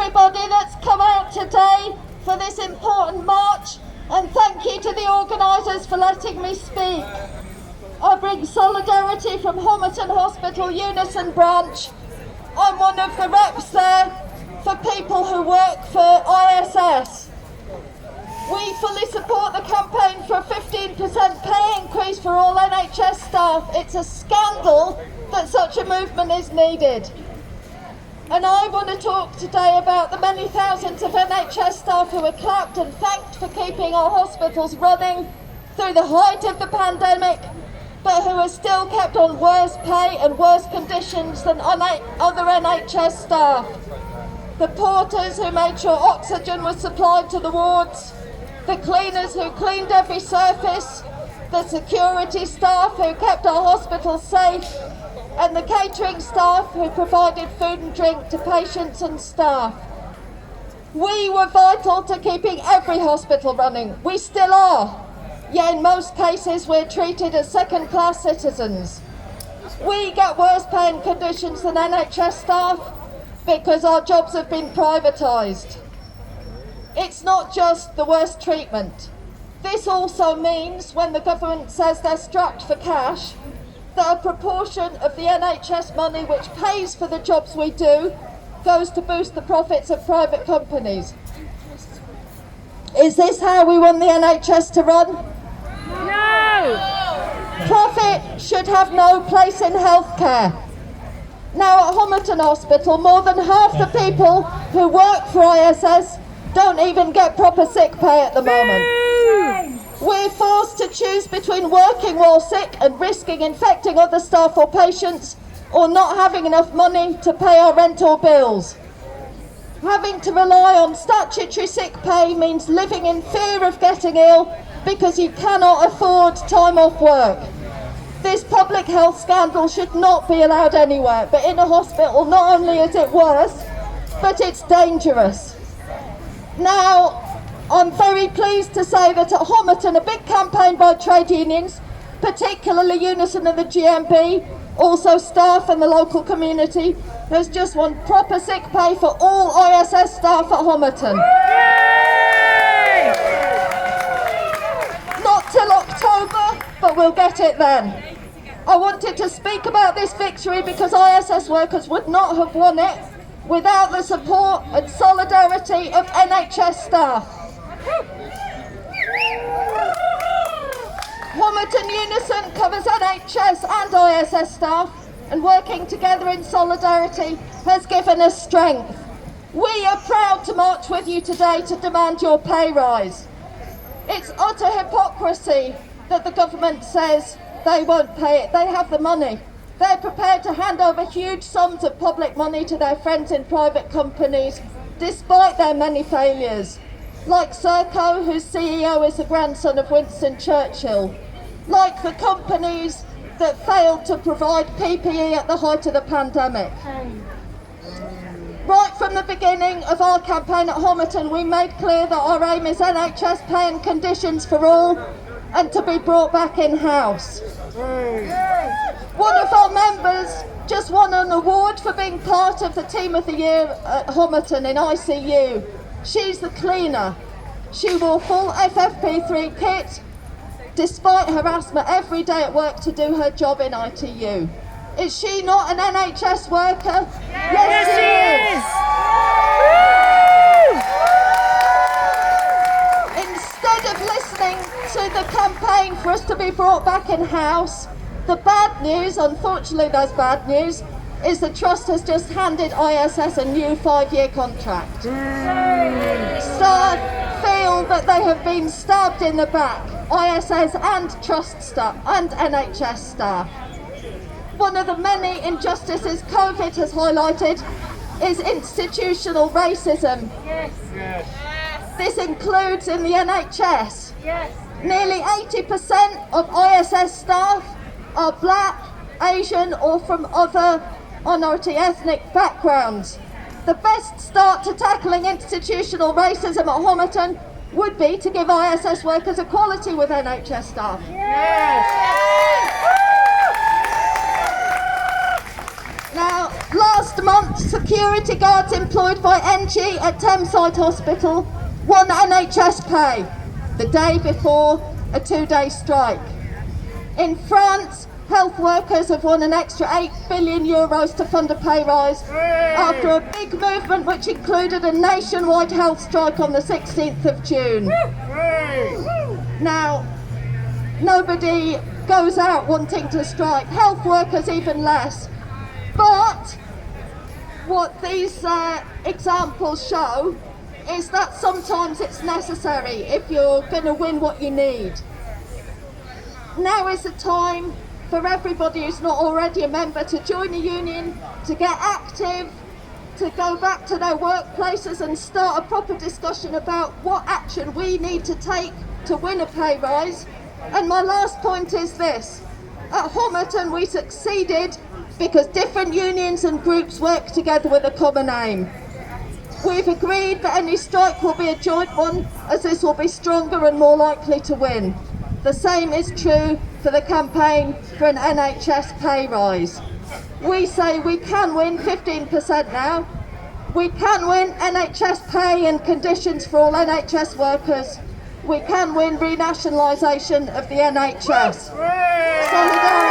everybody that's come out today for this important march, and thank you to the organisers for letting me speak. I bring solidarity from Homerton Hospital Unison branch. I'm one of the reps there for people who work for ISS. We fully support the campaign for a 15% pay increase for all NHS staff. It's a scandal that such a movement is needed. And I want to talk today about the many thousands of NHS staff who were clapped and thanked for keeping our hospitals running through the height of the pandemic, but who are still kept on worse pay and worse conditions than other NHS staff. The porters who made sure oxygen was supplied to the wards, the cleaners who cleaned every surface, the security staff who kept our hospitals safe, and the catering staff who provided food and drink to patients and staff. We were vital to keeping every hospital running. We still are. Yet in most cases we're treated as second-class citizens. We get worse pay and conditions than NHS staff because our jobs have been privatised. It's not just the worst treatment. This also means when the government says they're strapped for cash, that a proportion of the NHS money which pays for the jobs we do goes to boost the profits of private companies. Is this how we want the NHS to run? No! Profit should have no place in healthcare. Now at Homerton Hospital, more than half the people who work for ISS don't even get proper sick pay at the moment. We're forced to choose between working while sick and risking infecting other staff or patients, or not having enough money to pay our rent or bills. Having to rely on statutory sick pay means living in fear of getting ill because you cannot afford time off work. This public health scandal should not be allowed anywhere, but in a hospital not only is it worse, but it's dangerous. Now, I'm very pleased to say that at Homerton, a big campaign by trade unions, particularly Unison and the GMB, also staff and the local community, has just won proper sick pay for all ISS staff at Homerton. Not till October, but we'll get it then. I wanted to speak about this victory because ISS workers would not have won it without the support and solidarity of NHS staff. Homerton Unison covers NHS and ISS staff, and working together in solidarity has given us strength. We are proud to march with you today to demand your pay rise. It's utter hypocrisy that the government says they won't pay it. They have the money. They're prepared to hand over huge sums of public money to their friends in private companies, despite their many failures. Like Serco, whose CEO is the grandson of Winston Churchill. Like the companies that failed to provide PPE at the height of the pandemic. Right from the beginning of our campaign at Homerton, we made clear that our aim is NHS pay and conditions for all, and to be brought back in-house. One of our members just won an award for being part of the Team of the Year at Homerton in ICU. She's the cleaner. She wore full FFP3 kit, despite harassment every day at work to do her job in ITU. Is she not an NHS worker? Yes, Instead of listening to the campaign for us to be brought back in-house, the bad news, unfortunately there's bad news, is the Trust has just handed ISS a new 5-year contract. Staff feel that they have been stabbed in the back, ISS and Trust staff and NHS staff. One of the many injustices COVID has highlighted is institutional racism. This includes in the NHS. Nearly 80% of ISS staff are black, Asian or from other minority ethnic backgrounds. The best start to tackling institutional racism at Homerton would be to give ISS workers equality with NHS staff. Now, last Last month, security guards employed by NG at Thameside Hospital won NHS pay the day before a 2-day strike. In France, health workers have won an extra €8 billion to fund a pay rise after a big movement which included a nationwide health strike on the 16th of June. Now, nobody goes out wanting to strike, health workers even less. But what these examples show is that sometimes it's necessary if you're going to win what you need. Now is the time for everybody who's not already a member to join a union, to get active, to go back to their workplaces and start a proper discussion about what action we need to take to win a pay rise. And my last point is this: at Homerton we succeeded because different unions and groups work together with a common aim. We've agreed that any strike will be a joint one, as this will be stronger and more likely to win. The same is true for the campaign for an NHS pay rise. We say we can win 15% now. We can win NHS pay and conditions for all NHS workers. We can win renationalisation of the NHS. Solidarity.